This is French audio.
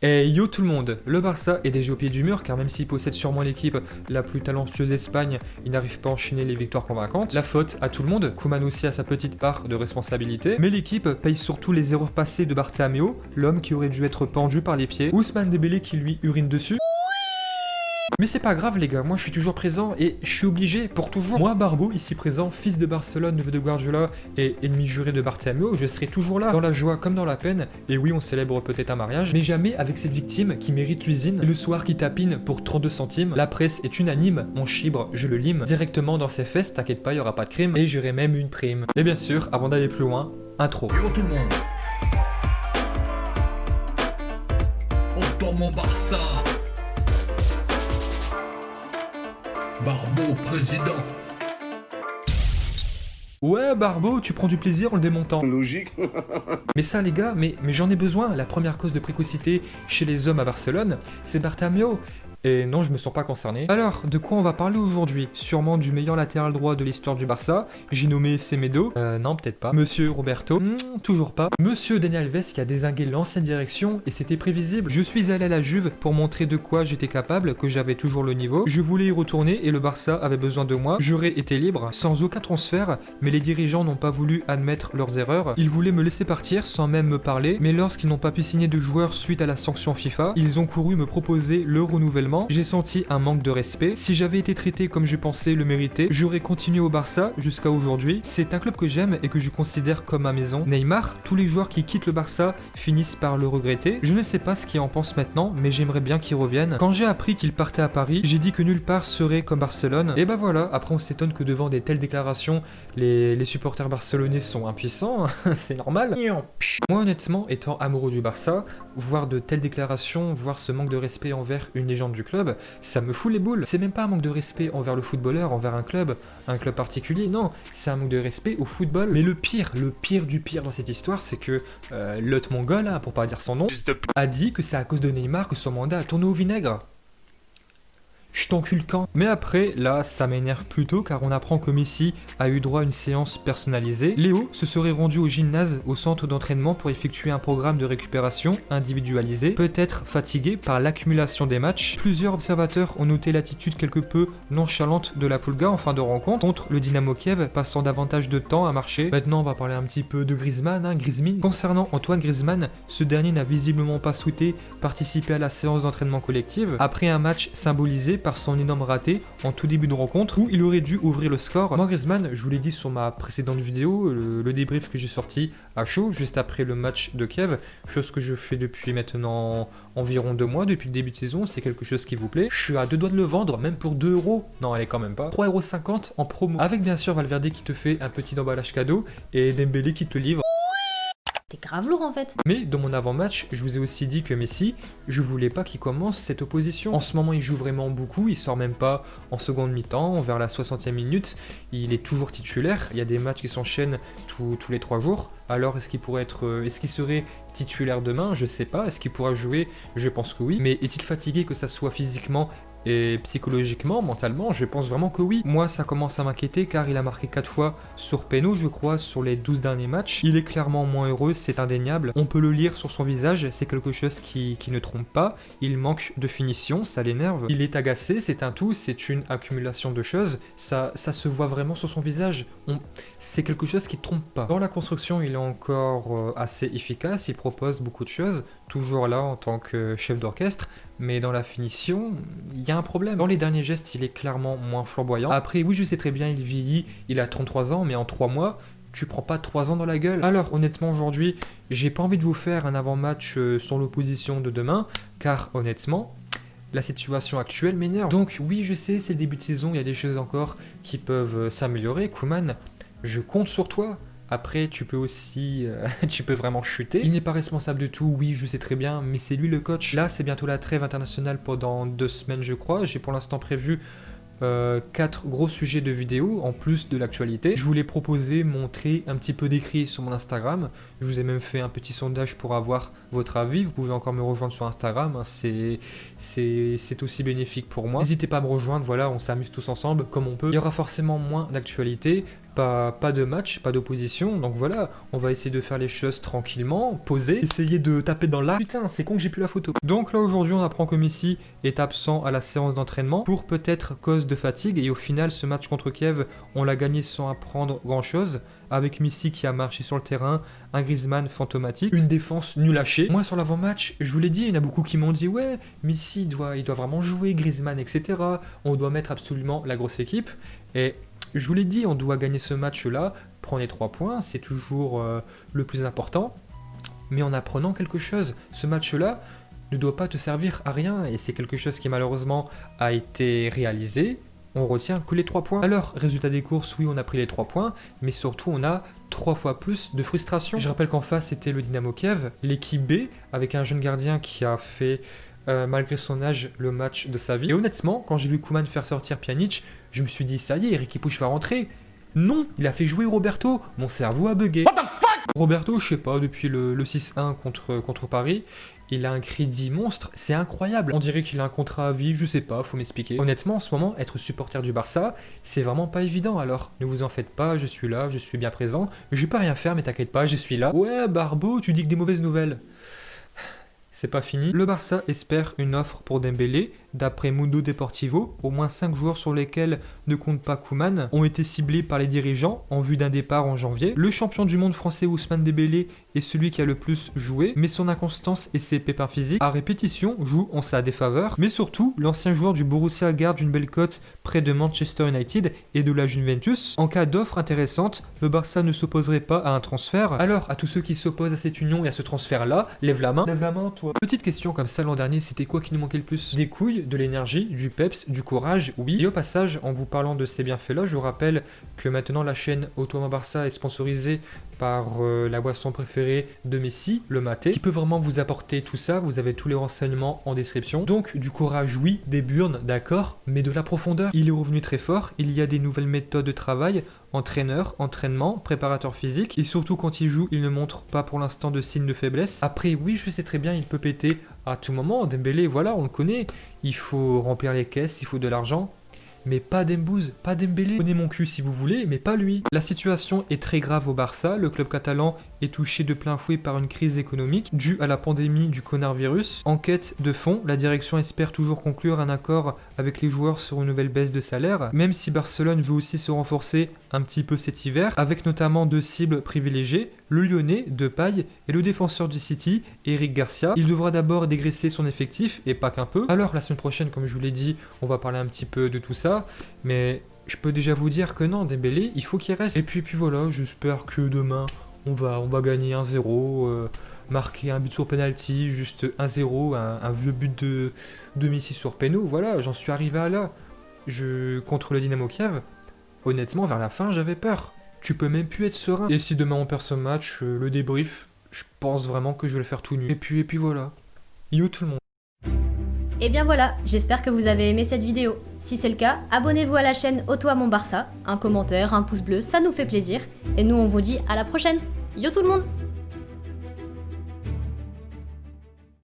Et yo tout le monde, le Barça est déjà au pied du mur car même s'il possède sûrement l'équipe la plus talentueuse d'Espagne, il n'arrive pas à enchaîner les victoires convaincantes. La faute à tout le monde, Koeman aussi a sa petite part de responsabilité, mais l'équipe paye surtout les erreurs passées de Bartomeu, l'homme qui aurait dû être pendu par les pieds, Ousmane Dembélé qui lui urine dessus. Mais c'est pas grave les gars, moi je suis toujours présent et je suis obligé pour toujours. Moi Barbeau, ici présent, fils de Barcelone, neveu de Guardiola et ennemi juré de Bartomeu, je serai toujours là, dans la joie comme dans la peine. Et oui, on célèbre peut-être un mariage, mais jamais avec cette victime qui mérite l'usine, et le soir qui tapine pour 32 centimes. La presse est unanime, mon chibre, je le lime, directement dans ses fesses, t'inquiète pas, y aura pas de crime, et j'aurai même une prime. Et bien sûr, avant d'aller plus loin, intro. Yo tout le monde. Autour mon Barça. Barbeau président. Ouais Barbeau, tu prends du plaisir en le démontant. Logique. Mais ça les gars, mais j'en ai besoin. La première cause de précocité chez les hommes à Barcelone, c'est Bartomeu. Et non, je me sens pas concerné. Alors, de quoi on va parler aujourd'hui? Sûrement du meilleur latéral droit de l'histoire du Barça. J'ai nommé Semedo. Non, peut-être pas. Monsieur Roberto. Toujours pas. Monsieur Dani Alves qui a dézingué l'ancienne direction et c'était prévisible. Je suis allé à la Juve pour montrer de quoi j'étais capable, que j'avais toujours le niveau. Je voulais y retourner et le Barça avait besoin de moi. J'aurais été libre, sans aucun transfert, mais les dirigeants n'ont pas voulu admettre leurs erreurs. Ils voulaient me laisser partir sans même me parler, mais lorsqu'ils n'ont pas pu signer de joueurs suite à la sanction FIFA, ils ont couru me proposer le renouvellement. J'ai senti un manque de respect. Si j'avais été traité comme je pensais le mériter, j'aurais continué au Barça jusqu'à aujourd'hui. C'est un club que j'aime et que je considère comme ma maison. Neymar, tous les joueurs qui quittent le Barça finissent par le regretter. Je ne sais pas ce qu'il en pense maintenant, mais j'aimerais bien qu'il revienne. Quand j'ai appris qu'il partait à Paris, j'ai dit que nulle part serait comme Barcelone. Et bah voilà, après on s'étonne que devant des telles déclarations, les supporters barcelonais sont impuissants, c'est normal. Moi honnêtement, étant amoureux du Barça, voir de telles déclarations, voir ce manque de respect envers une légende du club, ça me fout les boules. C'est même pas un manque de respect envers le footballeur, envers un club particulier, non, c'est un manque de respect au football. Mais le pire du pire dans cette histoire, c'est que l'autre mongol, là, pour pas dire son nom, a dit que c'est à cause de Neymar que son mandat a tourné au vinaigre. Je t'encule quand. Mais après, là, ça m'énerve plutôt car on apprend que Messi a eu droit à une séance personnalisée. Léo se serait rendu au gymnase, au centre d'entraînement pour effectuer un programme de récupération individualisé, peut-être fatigué par l'accumulation des matchs. Plusieurs observateurs ont noté l'attitude quelque peu nonchalante de la Pulga en fin de rencontre contre le Dynamo Kiev, passant davantage de temps à marcher. Maintenant, on va parler un petit peu de Griezmann, Griezmann. Concernant Antoine Griezmann, ce dernier n'a visiblement pas souhaité participer à la séance d'entraînement collective après un match symbolisé par son énorme raté en tout début de rencontre où il aurait dû ouvrir le score. Moi Griezmann, je vous l'ai dit sur ma précédente vidéo, le débrief que j'ai sorti à chaud juste après le match de Kiev, chose que je fais depuis maintenant environ 2 mois, depuis le début de saison, c'est quelque chose qui vous plaît. Je suis à 2 doigts de le vendre, même pour 2 €. Non, elle est quand même pas. 3,50 € en promo. Avec bien sûr Valverde qui te fait un petit emballage cadeau et Dembélé qui te livre. T'es grave lourd en fait. Mais dans mon avant-match, je vous ai aussi dit que Messi, je voulais pas qu'il commence cette opposition. En ce moment, il joue vraiment beaucoup, il sort même pas en seconde mi-temps, vers la 60e minute, il est toujours titulaire. Il y a des matchs qui s'enchaînent tous les 3 jours. Alors est-ce qu'il serait titulaire demain? Je sais pas. Est-ce qu'il pourra jouer? Je pense que oui. Mais est-il fatigué, que ça soit physiquement et psychologiquement, mentalement? Je pense vraiment que oui. Moi, ça commence à m'inquiéter car il a marqué 4 fois sur péno, je crois, sur les 12 derniers matchs. Il est clairement moins heureux, c'est indéniable. On peut le lire sur son visage, c'est quelque chose qui ne trompe pas. Il manque de finition, ça l'énerve. Il est agacé, c'est un tout, c'est une accumulation de choses. Ça se voit vraiment sur son visage. C'est quelque chose qui ne trompe pas. Dans la construction, il est encore assez efficace, il propose beaucoup de choses, toujours là en tant que chef d'orchestre. Mais dans la finition, il y a un problème. Dans les derniers gestes, il est clairement moins flamboyant. Après, oui, je sais très bien, il vieillit, il a 33 ans, mais en 3 mois, tu prends pas 3 ans dans la gueule. Alors, honnêtement, aujourd'hui, j'ai pas envie de vous faire un avant-match sur l'opposition de demain, car honnêtement, la situation actuelle m'énerve. Donc oui, je sais, c'est le début de saison, il y a des choses encore qui peuvent s'améliorer. Koeman, je compte sur toi. Après, tu peux aussi, tu peux vraiment chuter. Il n'est pas responsable de tout, oui, je sais très bien, mais c'est lui le coach. Là, c'est bientôt la trêve internationale pendant 2 semaines, je crois. J'ai pour l'instant prévu 4 gros sujets de vidéos en plus de l'actualité. Je voulais proposer, montrer un petit peu d'écrit sur mon Instagram. Je vous ai même fait un petit sondage pour avoir votre avis. Vous pouvez encore me rejoindre sur Instagram, hein. C'est aussi bénéfique pour moi. N'hésitez pas à me rejoindre, voilà, on s'amuse tous ensemble comme on peut. Il y aura forcément moins d'actualité. pas de match, pas d'opposition, donc voilà, on va essayer de faire les choses tranquillement, poser, essayer de taper dans l'art. Putain, c'est con que j'ai plus la photo. Donc là aujourd'hui on apprend que Messi est absent à la séance d'entraînement pour peut-être cause de fatigue, et au final ce match contre Kiev, on l'a gagné sans apprendre grand chose, avec Messi qui a marché sur le terrain, un Griezmann fantomatique, une défense nulle à chier. Moi sur l'avant-match, je vous l'ai dit, il y en a beaucoup qui m'ont dit ouais, Messi il doit vraiment jouer, Griezmann, etc. On doit mettre absolument la grosse équipe, et je vous l'ai dit, on doit gagner ce match-là, prendre les 3 points, c'est toujours le plus important, mais en apprenant quelque chose. Ce match-là ne doit pas te servir à rien, et c'est quelque chose qui malheureusement a été réalisé. On retient que les 3 points. Alors, résultat des courses, oui, on a pris les 3 points, mais surtout, on a 3 fois plus de frustration. Je rappelle qu'en face, c'était le Dynamo Kiev, l'équipe B, avec un jeune gardien qui a fait, malgré son âge, le match de sa vie. Et honnêtement, quand j'ai vu Koeman faire sortir Pjanic, je me suis dit, ça y est, Riqui Puig va rentrer. Non, il a fait jouer Roberto. Mon cerveau a bugué. What the fuck? Roberto, je sais pas, depuis le 6-1 contre Paris, il a un crédit monstre, c'est incroyable. On dirait qu'il a un contrat à vie, je sais pas, faut m'expliquer. Honnêtement, en ce moment, être supporter du Barça, c'est vraiment pas évident. Alors, ne vous en faites pas, je suis là, je suis bien présent. Je vais pas rien faire, mais t'inquiète pas, je suis là. Ouais, Barbeau, tu dis que des mauvaises nouvelles. C'est pas fini. Le Barça espère une offre pour Dembélé. D'après Mundo Deportivo, au moins 5 joueurs sur lesquels ne compte pas Koeman ont été ciblés par les dirigeants en vue d'un départ en janvier. Le champion du monde français Ousmane Dembélé est celui qui a le plus joué, mais son inconstance et ses pépins physiques à répétition jouent en sa défaveur. Mais surtout, l'ancien joueur du Borussia garde une belle cote près de Manchester United et de la Juventus. En cas d'offre intéressante, le Barça ne s'opposerait pas à un transfert. Alors, à tous ceux qui s'opposent à cette union et à ce transfert-là, lève la main. Lève la main, toi. Petite question comme ça l'an dernier, c'était quoi qui nous manquait le plus? Des couilles, de l'énergie, du peps, du courage, oui. Et au passage, en vous parlant de ces bienfaits-là, je vous rappelle que maintenant la chaîne Auto Barça est sponsorisée par la boisson préférée de Messi, le maté, qui peut vraiment vous apporter tout ça. Vous avez tous les renseignements en description. Donc du courage, oui, des burnes, d'accord, mais de la profondeur. Il est revenu très fort, il y a des nouvelles méthodes de travail, entraîneur, entraînement, préparateur physique, et surtout quand il joue, il ne montre pas pour l'instant de signes de faiblesse. Après, oui, je sais très bien, il peut péter à tout moment. Dembélé, voilà, on le connaît, il faut remplir les caisses, il faut de l'argent. Mais pas Dembouz, pas Dembélé. Prenez mon cul si vous voulez, mais pas lui. La situation est très grave au Barça. Le club catalan est touché de plein fouet par une crise économique due à la pandémie du coronavirus. Enquête de fond, la direction espère toujours conclure un accord avec les joueurs sur une nouvelle baisse de salaire, même si Barcelone veut aussi se renforcer un petit peu cet hiver, avec notamment 2 cibles privilégiées, le Lyonnais, Depay, et le défenseur du City, Eric Garcia. Il devra d'abord dégraisser son effectif, et pas qu'un peu. Alors la semaine prochaine, comme je vous l'ai dit, on va parler un petit peu de tout ça, mais je peux déjà vous dire que non, Dembélé, il faut qu'il reste. Et puis voilà, j'espère que demain, on va gagner 1-0, marquer un but sur penalty, juste 1-0, un vieux but de Messi sur péno. Voilà, j'en suis arrivé à là. Contre le Dynamo Kiev, honnêtement, vers la fin, j'avais peur. Tu peux même plus être serein. Et si demain on perd ce match, le débrief, je pense vraiment que je vais le faire tout nu. Et puis voilà. Yo tout le monde. Et bien voilà, j'espère que vous avez aimé cette vidéo. Si c'est le cas, abonnez-vous à la chaîne Auto Barça, un commentaire, un pouce bleu, ça nous fait plaisir. Et nous on vous dit à la prochaine. Yo tout le monde!